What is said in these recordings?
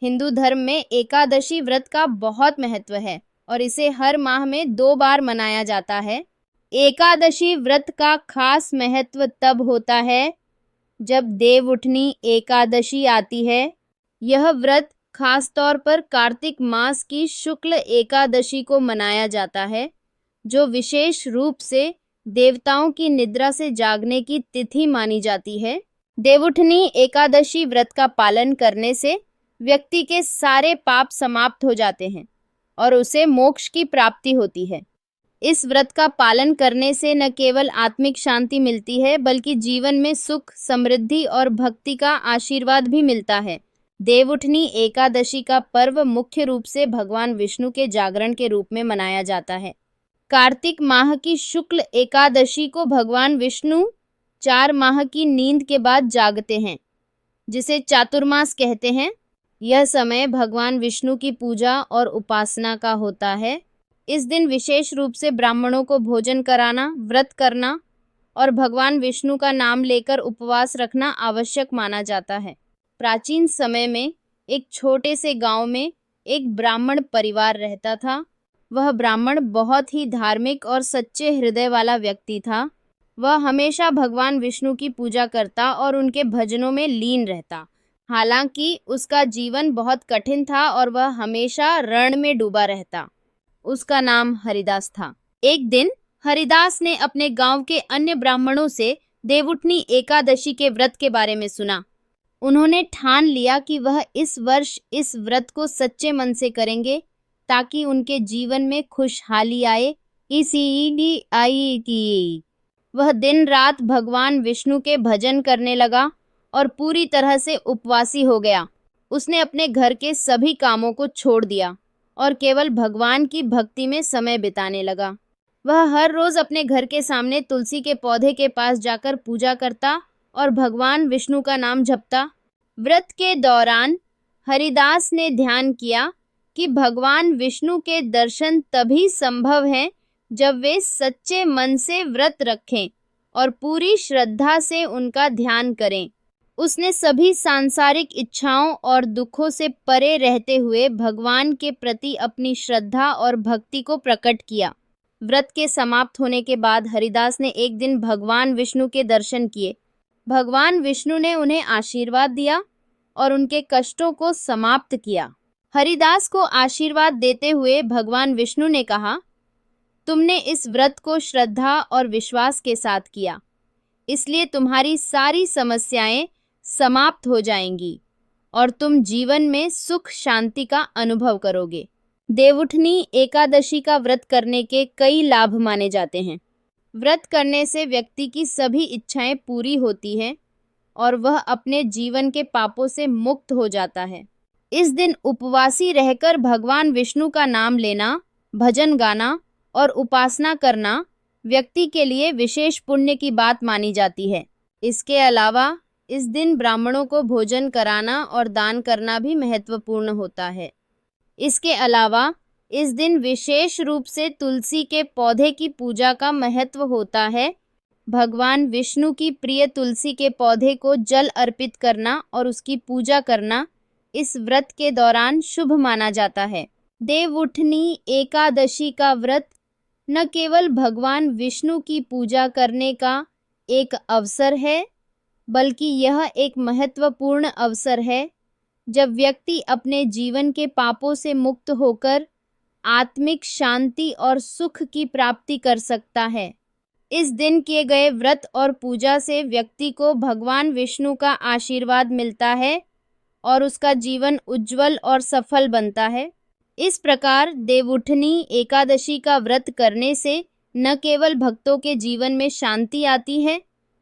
हिंदू धर्म में एकादशी व्रत का बहुत महत्व है और इसे हर माह में 2 बार मनाया जाता है। एकादशी व्रत का खास महत्व तब होता है जब देवउठनी एकादशी आती है। यह व्रत खास तौर पर कार्तिक मास की शुक्ल एकादशी को मनाया जाता है, जो विशेष रूप से देवताओं की निद्रा से जागने की तिथि मानी जाती है। देवउठनी एकादशी व्रत का पालन करने से व्यक्ति के सारे पाप समाप्त हो जाते हैं और उसे मोक्ष की प्राप्ति होती है। इस व्रत का पालन करने से न केवल आत्मिक शांति मिलती है, बल्कि जीवन में सुख, समृद्धि और भक्ति का आशीर्वाद भी मिलता है। देवउठनी एकादशी का पर्व मुख्य रूप से भगवान विष्णु के जागरण के रूप में मनाया जाता है। कार्तिक माह की शुक्ल एकादशी को भगवान विष्णु 4 माह की नींद के बाद जागते हैं, जिसे चातुर्मास कहते हैं। यह समय भगवान विष्णु की पूजा और उपासना का होता है। इस दिन विशेष रूप से ब्राह्मणों को भोजन कराना, व्रत करना और भगवान विष्णु का नाम लेकर उपवास रखना आवश्यक माना जाता है। प्राचीन समय में एक छोटे से गांव में एक ब्राह्मण परिवार रहता था। वह ब्राह्मण बहुत ही धार्मिक और सच्चे हृदय वाला व्यक्ति था। वह हमेशा भगवान विष्णु की पूजा करता और उनके भजनों में लीन रहता। हालांकि उसका जीवन बहुत कठिन था और वह हमेशा रण में डूबा रहता। उसका नाम हरिदास था। एक दिन हरिदास ने अपने गांव के अन्य ब्राह्मणों से देवउठनी एकादशी के व्रत के बारे में सुना। उन्होंने ठान लिया कि वह इस वर्ष इस व्रत को सच्चे मन से करेंगे, ताकि उनके जीवन में खुशहाली आए। इसीलिए आई थी। वह दिन रात भगवान विष्णु के भजन करने लगा और पूरी तरह से उपवासी हो गया। उसने अपने घर के सभी कामों को छोड़ दिया और केवल भगवान की भक्ति में समय बिताने लगा। वह हर रोज अपने घर के सामने तुलसी के पौधे के पास जाकर पूजा करता और भगवान विष्णु का नाम जपता। व्रत के दौरान हरिदास ने ध्यान किया कि भगवान विष्णु के दर्शन तभी संभव हैं जब वे सच्चे मन से व्रत रखें और पूरी श्रद्धा से उनका ध्यान करें। उसने सभी सांसारिक इच्छाओं और दुखों से परे रहते हुए भगवान के प्रति अपनी श्रद्धा और भक्ति को प्रकट किया। व्रत के समाप्त होने के बाद हरिदास ने एक दिन भगवान विष्णु के दर्शन किए। भगवान विष्णु ने उन्हें आशीर्वाद दिया और उनके कष्टों को समाप्त किया। हरिदास को आशीर्वाद देते हुए भगवान विष्णु ने कहा, तुमने इस व्रत को श्रद्धा और विश्वास के साथ किया, इसलिए तुम्हारी सारी समस्याएं समाप्त हो जाएंगी और तुम जीवन में सुख शांति का अनुभव करोगे। देवउठनी एकादशी का व्रत करने के कई लाभ माने जाते हैं। व्रत करने से व्यक्ति की सभी इच्छाएं पूरी होती हैं और वह अपने जीवन के पापों से मुक्त हो जाता है। इस दिन उपवासी रहकर भगवान विष्णु का नाम लेना, भजन गाना और उपासना करना व्यक्ति के लिए विशेष पुण्य की बात मानी जाती है। इसके अलावा इस दिन ब्राह्मणों को भोजन कराना और दान करना भी महत्वपूर्ण होता है। इसके अलावा इस दिन विशेष रूप से तुलसी के पौधे की पूजा का महत्व होता है। भगवान विष्णु की प्रिय तुलसी के पौधे को जल अर्पित करना और उसकी पूजा करना इस व्रत के दौरान शुभ माना जाता है। देवउठनी एकादशी का व्रत न केवल भगवान विष्णु की पूजा करने का एक अवसर है, बल्कि यह एक महत्वपूर्ण अवसर है जब व्यक्ति अपने जीवन के पापों से मुक्त होकर आत्मिक शांति और सुख की प्राप्ति कर सकता है। इस दिन किए गए व्रत और पूजा से व्यक्ति को भगवान विष्णु का आशीर्वाद मिलता है और उसका जीवन उज्जवल और सफल बनता है। इस प्रकार देवउठनी एकादशी का व्रत करने से न केवल भक्तों के जीवन में शांति आती है,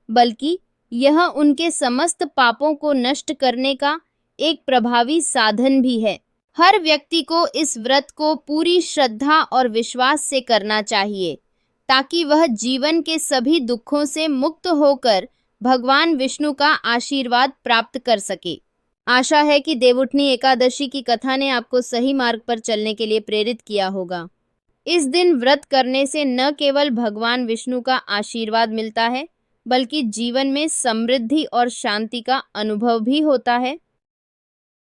बल्कि यह उनके समस्त पापों को नष्ट करने का एक प्रभावी साधन भी है। हर व्यक्ति को इस व्रत को पूरी श्रद्धा और विश्वास से करना चाहिए, ताकि वह जीवन के सभी दुखों से मुक्त होकर भगवान विष्णु का आशीर्वाद प्राप्त कर सके। आशा है कि देवउठनी एकादशी की कथा ने आपको सही मार्ग पर चलने के लिए प्रेरित किया होगा। इस दिन व्रत करने से न केवल भगवान विष्णु का आशीर्वाद मिलता है, बल्कि जीवन में समृद्धि और शांति का अनुभव भी होता है।